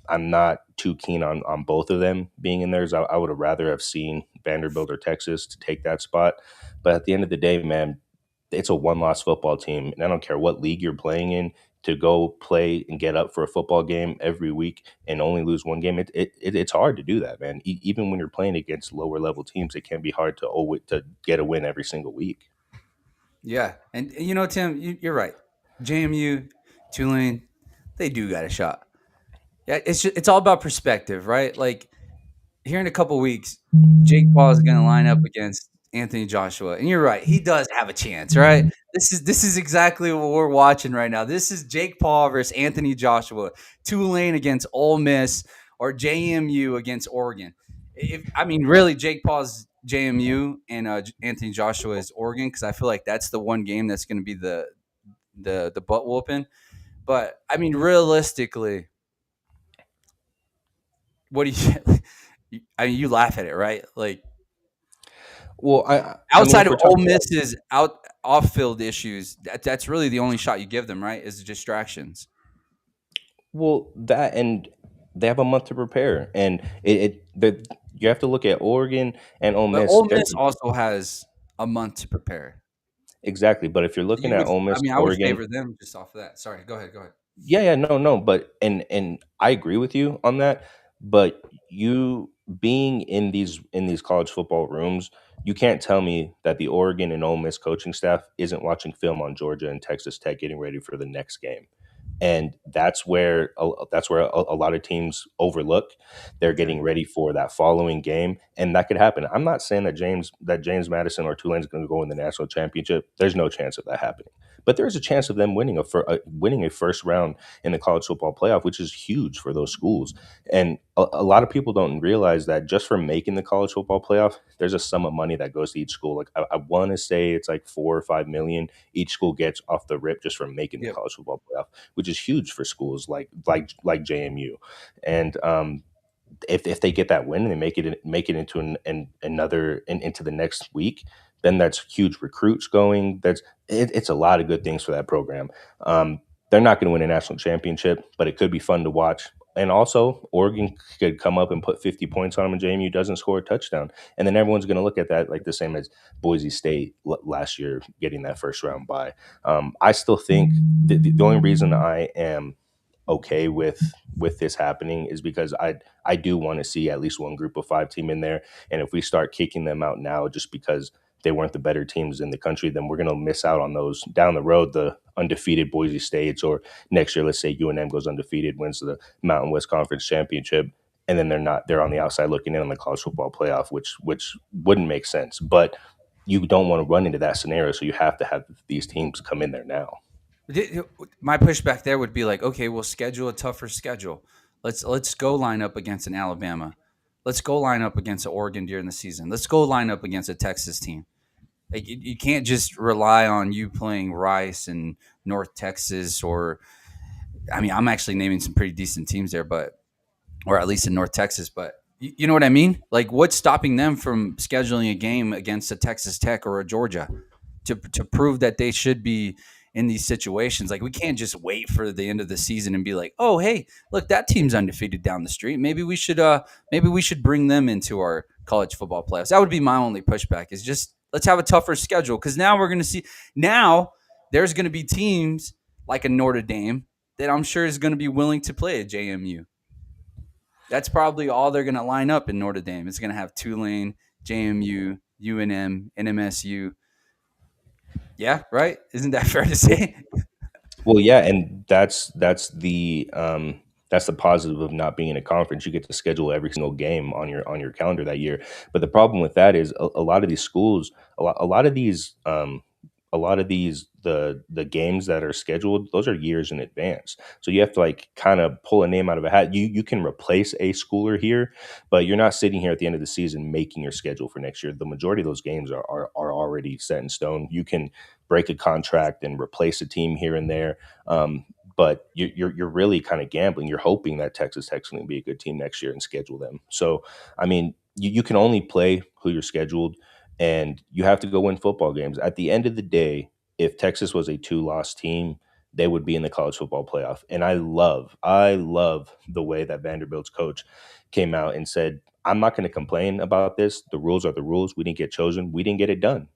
I'm not too keen on both of them being in there. I would have rather have seen Vanderbilt or Texas to take that spot. But at the end of the day, man, it's a one-loss football team, and I don't care what league you're playing in. To go play and get up for a football game every week and only lose one game, it's hard to do that, man. Even when you're playing against lower level teams, it can be hard to get a win every single week. Yeah. And you know, Tim, you're right. JMU, Tulane, they do got a shot. Yeah, it's all about perspective, right? Like here in a couple weeks, Jake Paul is going to line up against Anthony Joshua, and you're right, he does have a chance, right? This is exactly what we're watching right now. This is Jake Paul versus Anthony Joshua, Tulane against Ole Miss, or JMU against Oregon. I mean, really, Jake Paul's JMU and Anthony Joshua is Oregon, because I feel like that's the one game that's going to be the butt whooping. But I mean, realistically, what do you? I mean, you laugh at it, right? Like Well, I mean, outside if of we're Ole talking Miss's off field issues, that's really the only shot you give them, right? Is distractions. Well, that, and they have a month to prepare, and you have to look at Oregon and Ole But Miss. Ole Miss also has a month to prepare. Exactly, but if you're looking You at would, Ole I Miss, mean, I would Oregon, favor them just off of that. Sorry, go ahead, go ahead. yeah, no, but and I agree with you on that. But you being in these college football rooms, you can't tell me that the Oregon and Ole Miss coaching staff isn't watching film on Georgia and Texas Tech getting ready for the next game. And that's where a lot of teams overlook. They're Okay. getting ready for that following game, and that could happen. I'm not saying that James Madison or Tulane's going to go in the national championship. There's no chance of that happening, but there is a chance of them winning a first round in the college football playoff, which is huge for those schools. And a lot of people don't realize that just for making the college football playoff, there's a sum of money that goes to each school. Like I want to say it's like 4 or 5 million each school gets off the rip just from making the Yep. college football playoff, which is huge for schools like JMU. And if they get that win and they make it into into the next week, then that's huge recruits going. It's a lot of good things for that program. They're not going to win a national championship, but it could be fun to watch. And also, Oregon could come up and put 50 points on them, and JMU doesn't score a touchdown, and then everyone's going to look at that like the same as Boise State last year getting that first round bye. I still think the only reason I am okay with this happening is because I do want to see at least one group of 5 team in there, and if we start kicking them out now just because they weren't the better teams in the country, then we're going to miss out on those down the road, the undefeated Boise States, or next year, let's say UNM goes undefeated, wins the Mountain West Conference championship, and then they're on the outside looking in on the college football playoff, which wouldn't make sense. But you don't want to run into that scenario, so you have to have these teams come in there now. My pushback there would be like, okay, we'll schedule a tougher schedule. Let's go line up against an Alabama. Let's go line up against an Oregon during the season. Let's go line up against a Texas team. Like you can't just rely on you playing Rice and North Texas, or I mean, I'm actually naming some pretty decent teams there, but or at least in North Texas. But you know what I mean? Like, what's stopping them from scheduling a game against a Texas Tech or a Georgia to prove that they should be in these situations? Like, we can't just wait for the end of the season and be like, oh, hey, look, that team's undefeated down the street. Maybe we should bring them into our college football playoffs. That would be my only pushback. Is just let's have a tougher schedule, because now we're going to see now there's going to be teams like a Notre Dame that I'm sure is going to be willing to play at JMU. That's probably all they're going to line up in Notre Dame. It's going to have Tulane, JMU, UNM, NMSU. Yeah, right? Isn't that fair to say? Well, yeah, and that's the positive of not being in a conference. You get to schedule every single game on your calendar that year. But the problem with that is a lot of these schools, a lot of these the games that are scheduled, those are years in advance. So you have to like kind of pull a name out of a hat. You can replace a schooler here, but you're not sitting here at the end of the season making your schedule for next year. The majority of those games are already set in stone. You can break a contract and replace a team here and there. But you're really kind of gambling. You're hoping that Texas Tech's going to be a good team next year and schedule them. So, I mean, you can only play who you're scheduled, and you have to go win football games. At the end of the day, if Texas was a two-loss team, they would be in the college football playoff. And I love the way that Vanderbilt's coach came out and said, I'm not going to complain about this. The rules are the rules. We didn't get chosen. We didn't get it done.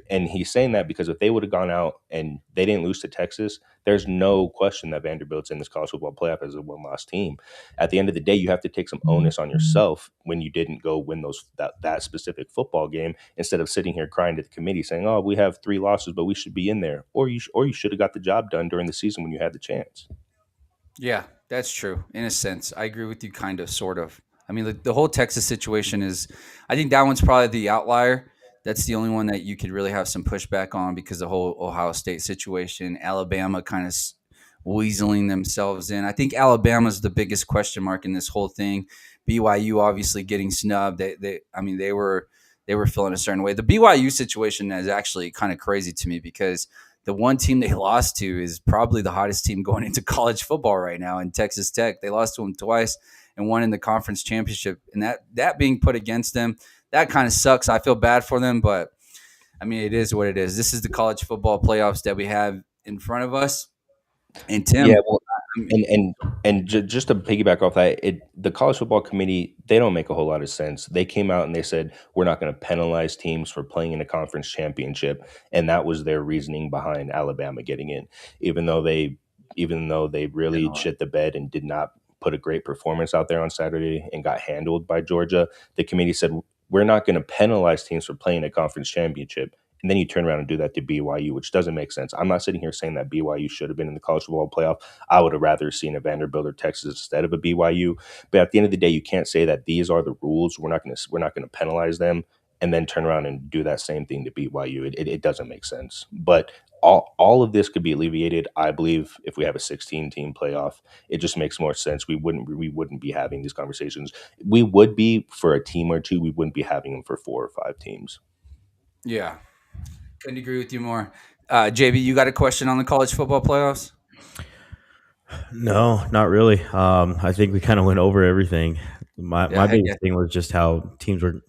And he's saying that because if they would have gone out and they didn't lose to Texas, there's no question that Vanderbilt's in this college football playoff as a one-loss team. At the end of the day, you have to take some onus on yourself when you didn't go win that specific football game, instead of sitting here crying to the committee saying, "Oh, we have 3 losses, but we should be in there," or you should have got the job done during the season when you had the chance. Yeah, that's true. In a sense, I agree with you, kind of, sort of. I mean, the whole Texas situation is, I think that one's probably the outlier. That's the only one that you could really have some pushback on, because the whole Ohio State situation, Alabama kind of weaseling themselves in. I think Alabama's the biggest question mark in this whole thing. BYU obviously getting snubbed. I mean, they were feeling a certain way. The BYU situation is actually kind of crazy to me, because the one team they lost to is probably the hottest team going into college football right now, in Texas Tech. They lost to them twice and won in the conference championship. And that being put against them, that kind of sucks. I feel bad for them, but I mean, it is what it is. This is the college football playoffs that we have in front of us. And Yeah, Tim, well, I mean, and just to piggyback off that, the college football committee, they don't make a whole lot of sense. They came out and they said we're not going to penalize teams for playing in a conference championship, and that was their reasoning behind Alabama getting in, even though they you really know, shit the bed and did not put a great performance out there on Saturday and got handled by Georgia. The committee said we're not going to penalize teams for playing a conference championship. And then you turn around and do that to BYU, which doesn't make sense. I'm not sitting here saying that BYU should have been in the college football playoff. I would have rather seen a Vanderbilt or Texas instead of a BYU. But at the end of the day, you can't say that these are the rules. We're not going to penalize them and then turn around and do that same thing to BYU. It doesn't make sense. But all of this could be alleviated, I believe, if we have a 16-team playoff. It just makes more sense. We wouldn't be having these conversations. We would be for a team or two. We wouldn't be having them for 4 or 5 teams. yeah, couldn't agree with you more. JB, you got a question on the college football playoffs? No, not really. I think we kind of went over everything. My Yeah, my I guess. biggest thing was just how teams were,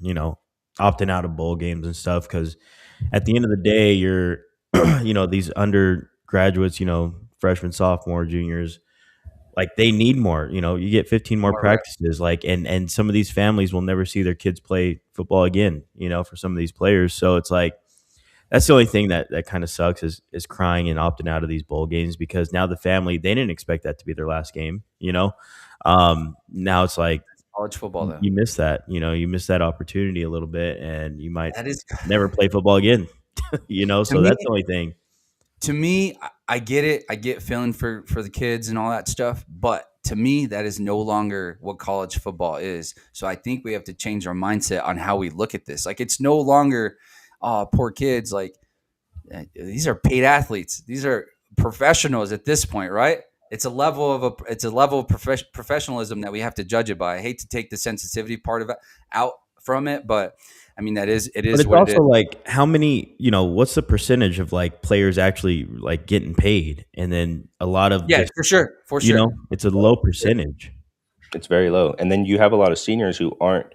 opting out of bowl games and stuff. Because at the end of the day, you're, these undergraduates, freshmen, sophomore, juniors, like they need more. You get 15 more More reps. practices, like, and some of these families will never see their kids play football again. For some of these players, so it's like that's the only thing that kind of sucks is crying and opting out of these bowl games, because now the family, they didn't expect that to be their last game. Now it's like College football, though. you miss that, you miss that opportunity a little bit, and you might That is never play football again. to So me. that's the only thing. I get it. I get feeling for the kids and all that stuff, but to me, that is no longer what college football is. So I think we have to change our mindset on how we look at this. Like, it's no longer, oh, poor kids. Like, these are paid athletes. These are professionals at this point, right? It's a level of professionalism that we have to judge it by. I hate to take the sensitivity part of it out from it, but I mean it But is it's what it also is. like how many, what's the percentage of like players actually like getting paid, and then a lot of Yeah, just for sure. it's a low percentage. It's very low. And then you have a lot of seniors who aren't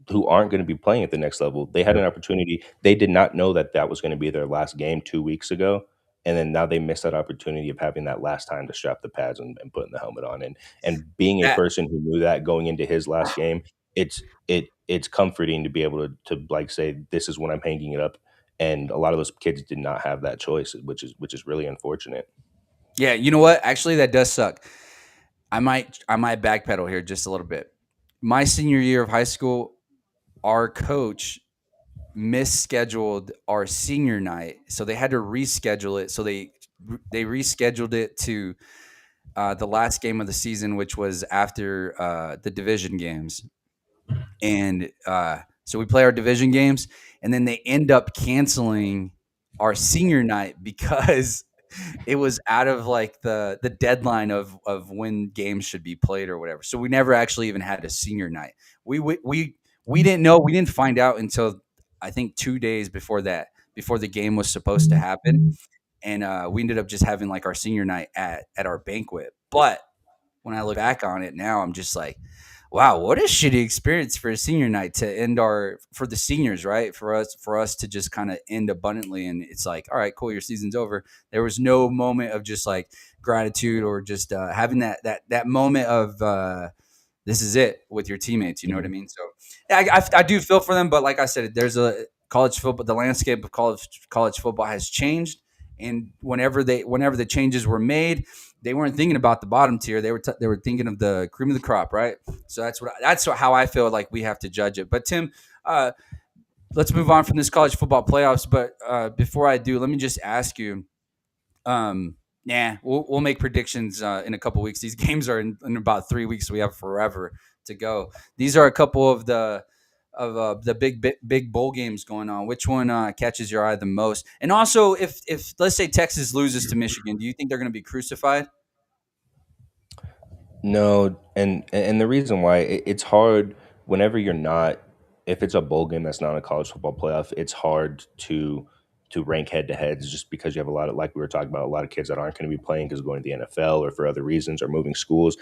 going to be playing at the next level. They had Yep. an opportunity. They did not know that that was going to be their last game 2 weeks ago. And then now they missed that opportunity of having that last time to strap the pads and putting the helmet on. And being a That person who knew that going into his last game, it's comforting to be able to like say, this is when I'm hanging it up. And a lot of those kids did not have that choice, which is really unfortunate. Yeah, you know what? Actually, that does suck. I might backpedal here just a little bit. My senior year of high school, our coach misscheduled our senior night, so they had to reschedule it. So they rescheduled it to the last game of the season, which was after the division games, and so we play our division games, and then they end up canceling our senior night because it was out of like the deadline of when games should be played or whatever. So we never actually even had a senior night. We didn't know. We didn't find out until I think 2 days before the game was supposed to happen, and we ended up just having like our senior night at our banquet. But when I look back on it now, I'm just like, wow, what a shitty experience for a senior night to end for the seniors, right? For us to just kind of end abundantly. And it's like, all right, cool, your season's over. There was no moment of just like gratitude or just having that moment of this is it with your teammates. You know what I mean? So yeah, I do feel for them, but like I said, there's a college football. The landscape of college football has changed, and whenever the changes were made, they weren't thinking about the bottom tier. They were thinking of the cream of the crop, right? So that's how I feel like we have to judge it. But Tim, let's move on from this college football playoffs. But before I do, let me just ask you. We'll make predictions in a couple weeks. These games are in about 3 weeks. So we have forever to go. These are a couple of the big bowl games going on. Which one catches your eye the most? And also, if let's say Texas loses to Michigan, do you think they're going to be crucified? No, and the reason why it's hard whenever you're not, if it's a bowl game that's not a college football playoff, it's hard to rank head to heads just because you have a lot of, like we were talking about, a lot of kids that aren't going to be playing because going to the NFL or for other reasons or moving schools.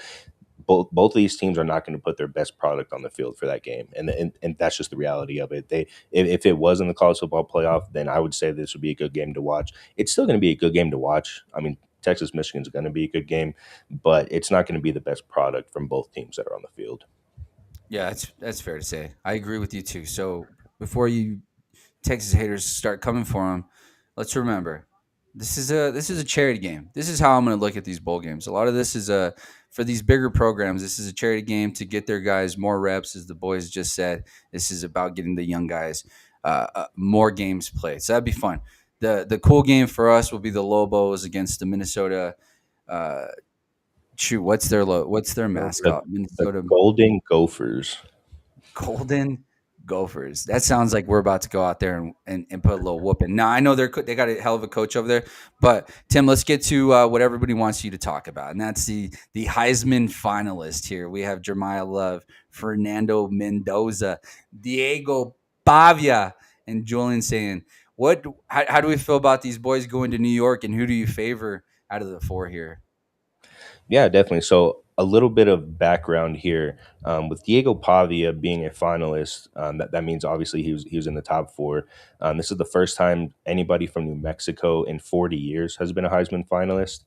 Both of these teams are not going to put their best product on the field for that game, and that's just the reality of it. If it was in the college football playoff, then I would say this would be a good game to watch. It's still going to be a good game to watch. I mean, Texas Michigan's going to be a good game, but it's not going to be the best product from both teams that are on the field. Yeah, that's fair to say. I agree with you too. So before you Texas haters start coming for them, let's remember this is a charity game. This is how I'm going to look at these bowl games. A lot of this is for these bigger programs. This is a charity game to get their guys more reps, as the boys just said. This is about getting the young guys more games played. So that'd be fun. The cool game for us will be the Lobos against the Minnesota. What's their mascot? The Minnesota Golden Gophers. Golden Gophers. That sounds like we're about to go out there and put a little whooping. Now I know they got a hell of a coach over there, but Tim, let's get to what everybody wants you to talk about, and that's the Heisman finalist here. We have Jeremiah Love, Fernando Mendoza, Diego Pavia, and Julian saying, how do we feel about these boys going to New York, and who do you favor out of the four here? Yeah, definitely. So a little bit of background here with Diego Pavia being a finalist. That means obviously he was in the top four. This is the first time anybody from New Mexico in 40 years has been a Heisman finalist,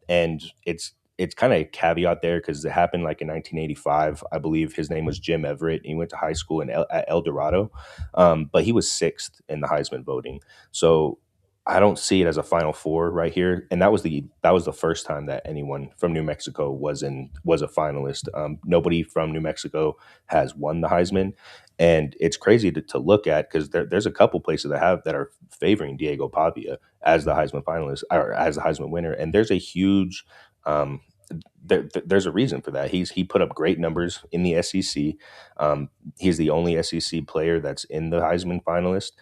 and it's kind of a caveat there because it happened like in 1985. I believe his name was Jim Everett. He went to high school at El Dorado, but he was sixth in the Heisman voting. So I don't see it as a Final Four right here, and that was the first time that anyone from New Mexico was a finalist. Nobody from New Mexico has won the Heisman, and it's crazy to look at because there's a couple places that are favoring Diego Pavia as the Heisman finalist or as the Heisman winner, and there's a huge there's a reason for that. He put up great numbers in the SEC. He's the only SEC player that's in the Heisman finalist.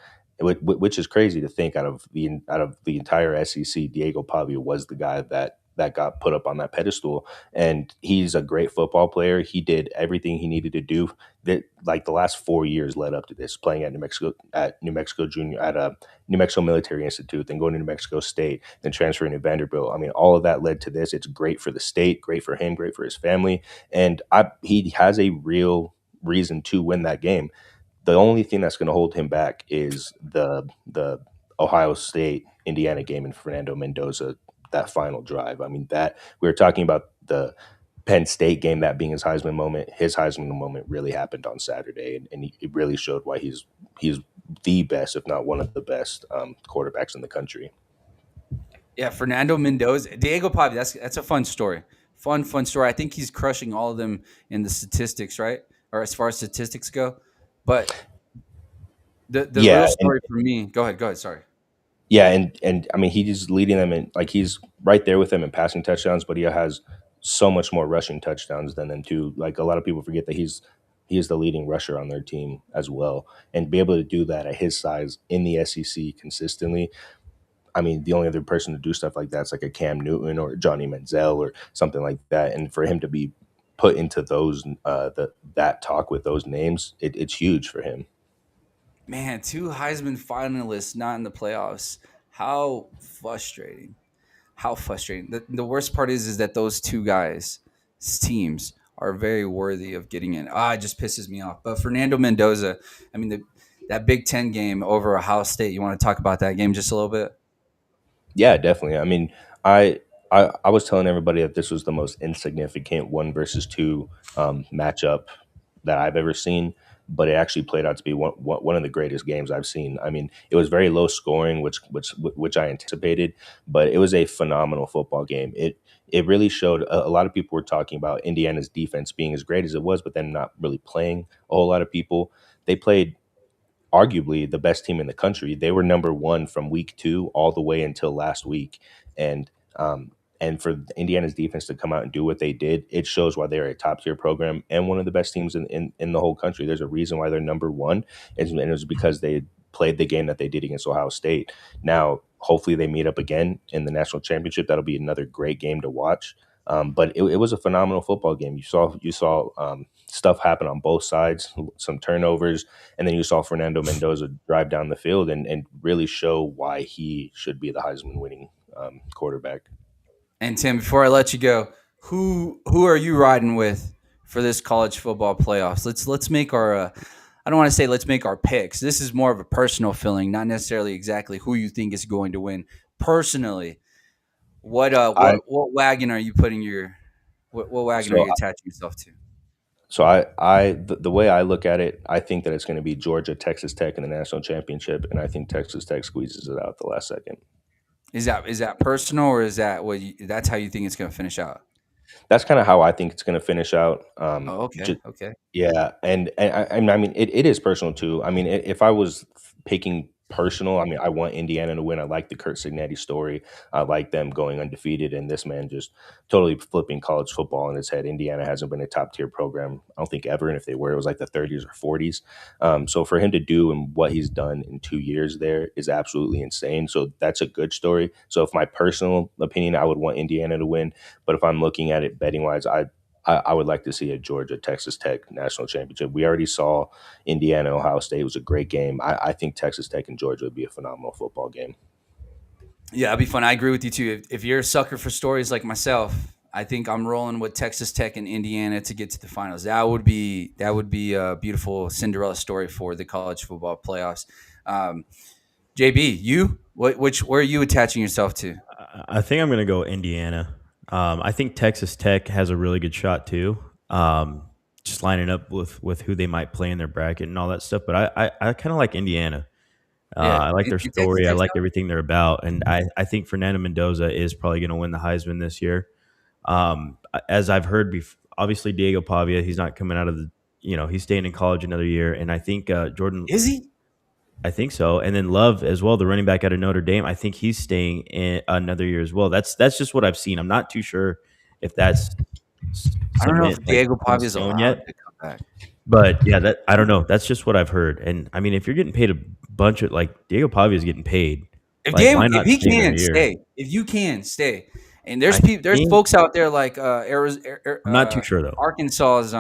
which is crazy to think. Out of the entire SEC, Diego Pavia was the guy that got put up on that pedestal, and he's a great football player. He did everything he needed to do. That, like, the last 4 years led up to this, playing at New Mexico Junior, at a New Mexico Military Institute, then going to New Mexico State, then transferring to Vanderbilt. I mean, all of that led to this. It's great for the state, great for him, great for his family, and he has a real reason to win that game. The only thing that's going to hold him back is the Ohio State Indiana game and Fernando Mendoza, that final drive. I mean, that we were talking about the Penn State game, that being his Heisman moment. His Heisman moment really happened on Saturday, and it really showed why he's the best, if not one of the best, quarterbacks in the country. Yeah, Fernando Mendoza, Diego Pavia. That's a fun story. Fun story. I think he's crushing all of them in the statistics, right? Or as far as statistics go. But the Yeah, real story for me. Go ahead. Sorry. yeah, and I mean, he's leading them in, like, he's right there with them in passing touchdowns, but he has so much more rushing touchdowns than them too. Like, a lot of people forget that he is the leading rusher on their team as well, and be able to do that at his size in the SEC consistently. I mean, the only other person to do stuff like that's like a Cam Newton or Johnny Manziel or something like that, and for him to be put into those that talk with those names, it's huge for him. Man, 2 Heisman finalists not in the playoffs. How frustrating. How frustrating. The worst part is that those 2 guys' teams are very worthy of getting in. It just pisses me off. But Fernando Mendoza, I mean, that Big Ten game over Ohio State, you want to talk about that game just a little bit? Yeah, definitely. I mean, I was telling everybody that this was the most insignificant 1 versus 2 matchup that I've ever seen, but it actually played out to be one of the greatest games I've seen. I mean, it was very low scoring, which I anticipated, but it was a phenomenal football game. It really showed. A lot of people were talking about Indiana's defense being as great as it was, but then not really playing a whole lot of people. They played arguably the best team in the country. They were number one from week 2 all the way until last week, and and for Indiana's defense to come out and do what they did, it shows why they're a top tier program and one of the best teams in the whole country. There's a reason why they're number one, and it was because they played the game that they did against Ohio State. Now, hopefully, they meet up again in the national championship. That'll be another great game to watch. But it was a phenomenal football game. You saw stuff happen on both sides, some turnovers, and then you saw Fernando Mendoza drive down the field and really show why he should be the Heisman winning quarterback. And Tim, before I let you go, who are you riding with for this college football playoffs? Let's make our I don't want to say let's make our picks. This is more of a personal feeling, not necessarily exactly who you think is going to win. Personally, what wagon are you putting what wagon are So you attaching yourself to? So the way I look at it, I think that it's going to be Georgia, Texas Tech in the national championship, and I think Texas Tech squeezes it out at the last second. Is that personal, or is that that's how you think it's going to finish out? That's kind of how I think it's going to finish out. Oh, okay, okay. Yeah, and I mean, it is personal too. I mean, if I was picking personal, I mean, I want Indiana to win. I like the Kurt Signetti story. I like them going undefeated, and this man just totally flipping college football on its head. Indiana hasn't been a top tier program, I don't think, ever, and if they were, it was like the 30s or 40s. So for him to do and what he's done in 2 years there is absolutely insane. So that's a good story. So if my personal opinion, I would want Indiana to win, but if I'm looking at it betting wise, I would like to see a Georgia Texas Tech national championship. We already saw Indiana Ohio State. It was a great game. I think Texas Tech and Georgia would be a phenomenal football game. Yeah, it'd be fun. I agree with you too. If you're a sucker for stories like myself, I think I'm rolling with Texas Tech and Indiana to get to the finals. That would be a beautiful Cinderella story for the college football playoffs. JB, where are you attaching yourself to? I think I'm going to go Indiana. I think Texas Tech has a really good shot too. Just lining up with who they might play in their bracket and all that stuff. But I kind of like Indiana. I like their story. I like everything they're about. And I think Fernando Mendoza is probably going to win the Heisman this year. As I've heard, obviously Diego Pavia, he's not coming out of he's staying in college another year. And I think Jordan. Is he? I think so. And then Love as well, the running back out of Notre Dame, I think he's staying in another year as well. That's just what I've seen. I'm not too sure if that's I don't know if Diego Pavia is allowed yet. to come back. But yeah, I don't know. That's just what I've heard. And I mean, if you're getting paid a bunch of like Diego Pavia is getting paid. If Like, why if not he stay can another year? stay, if you can stay, and there's I there's think- folks out there like I'm not too sure though. Arkansas's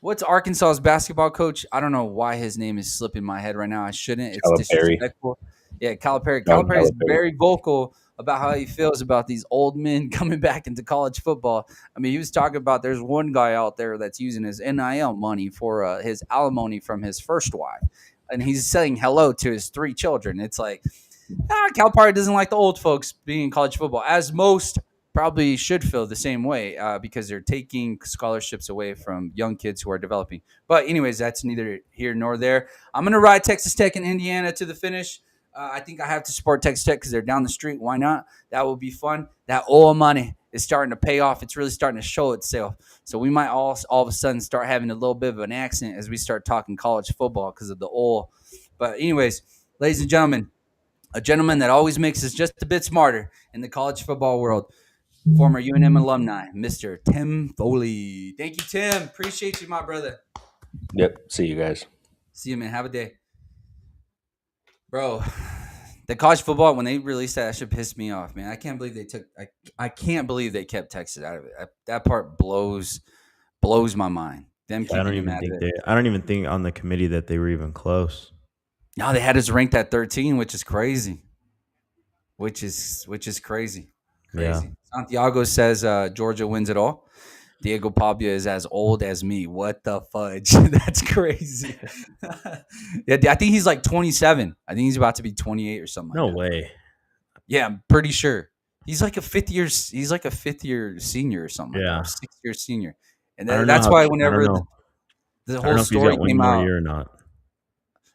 what's Arkansas's basketball coach? I don't know why his name is slipping my head right now. I shouldn't. It's Calipari. disrespectful. Yeah, Calipari. John Calipari is Calipari. very vocal about how he feels about these old men coming back into college football. I mean, he was talking about there's one guy out there that's using his NIL money for his alimony from his first wife, and he's saying hello to his 3 children. It's like, Calipari doesn't like the old folks being in college football, as most probably should feel the same way because they're taking scholarships away from young kids who are developing. But anyways, that's neither here nor there. I'm going to ride Texas Tech and Indiana to the finish. I think I have to support Texas Tech because they're down the street. Why not? That will be fun. That oil money is starting to pay off. It's really starting to show itself. So we might all of a sudden start having a little bit of an accent as we start talking college football because of the oil. But anyways, ladies and gentlemen, a gentleman that always makes us just a bit smarter in the college football world, former UNM alumni, Mr. Tim Foley. Thank you, Tim. Appreciate you, my brother. Yep. See you guys. See you, man. Have a day. Bro, the college football, when they released that shit pissed me off, man. I can't believe they took I can't believe they kept Texas out of it. That part blows my mind. Them I don't keeping him even out think of it. I don't even think on the committee that they were even close. No, they had us ranked at 13, which is crazy. Which is crazy. Yeah. Santiago says Georgia wins it all. Diego Pavia is as old as me. What the fudge? That's crazy. Yeah, I think he's like 27. I think he's about to be 28 or something. No like that. way. Yeah, I'm pretty sure. He's like a fifth year senior or something. Yeah. Like that, or 6th year senior. And I don't that's know why I whenever don't know. the I don't whole know if he's story got one came more out, year or not.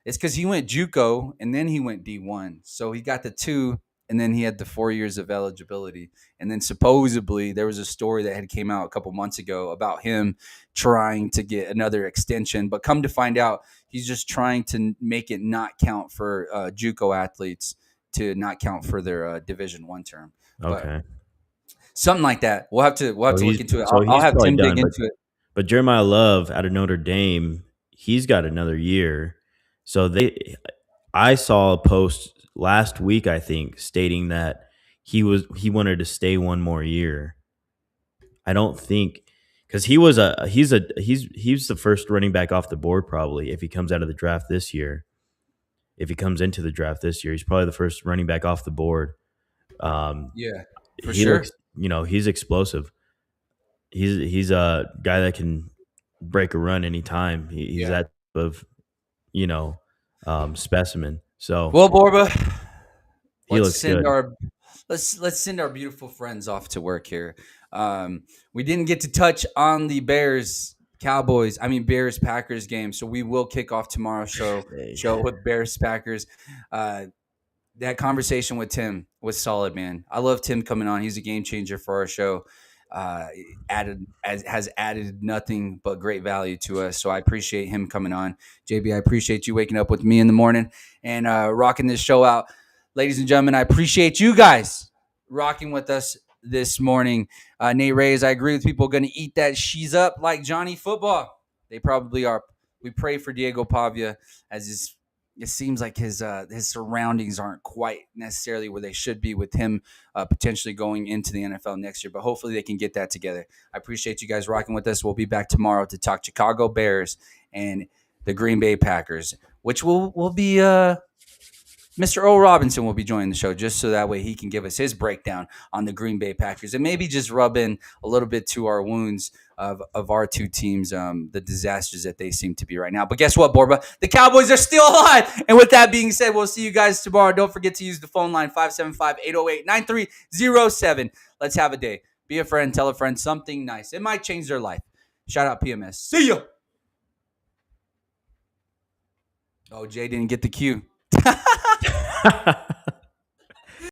it's because he went JUCO and then he went D1. So he got the 2 and then he had the 4 years of eligibility. And then supposedly there was a story that had came out a couple months ago about him trying to get another extension. But come to find out, he's just trying to make it not count for JUCO athletes to not count for their Division I term. Okay. But something like that. We'll have to look into it. So I'll he's have probably Tim dig done, into it. But Jeremiah Love out of Notre Dame, he's got another year. So I saw a post last week, I think, stating that he wanted to stay one more year. I don't think because he's the first running back off the board probably if he comes out of the draft this year. If he comes into the draft this year, he's probably the first running back off the board. Yeah, for he sure. looks, he's explosive. He's a guy that can break a run anytime. He's that type of specimen. So Well, Borba, he looks good. let's send our beautiful friends off to work here. We didn't get to touch on the Bears Packers game, so we will kick off tomorrow's show with Bears Packers. That conversation with Tim was solid, man. I love Tim coming on. He's a game changer for our show. Has added nothing but great value to us. So I appreciate him coming on. JB, I appreciate you waking up with me in the morning and rocking this show out. Ladies and gentlemen, I appreciate you guys rocking with us this morning. Nate Reyes, I agree with people going to eat that she's up like Johnny Football. They probably are. We pray for Diego Pavia as it seems like his surroundings aren't quite necessarily where they should be with him potentially going into the NFL next year. But hopefully they can get that together. I appreciate you guys rocking with us. We'll be back tomorrow to talk Chicago Bears and the Green Bay Packers, which will be Mr. Earl Robinson will be joining the show just so that way he can give us his breakdown on the Green Bay Packers and maybe just rub in a little bit to our wounds of our two teams, the disasters that they seem to be right now. But guess what, Borba? The Cowboys are still alive. And with that being said, we'll see you guys tomorrow. Don't forget to use the phone line 575-808-9307. Let's have a day. Be a friend. Tell a friend something nice. It might change their life. Shout out PMS. See ya. Oh, Jay didn't get the cue.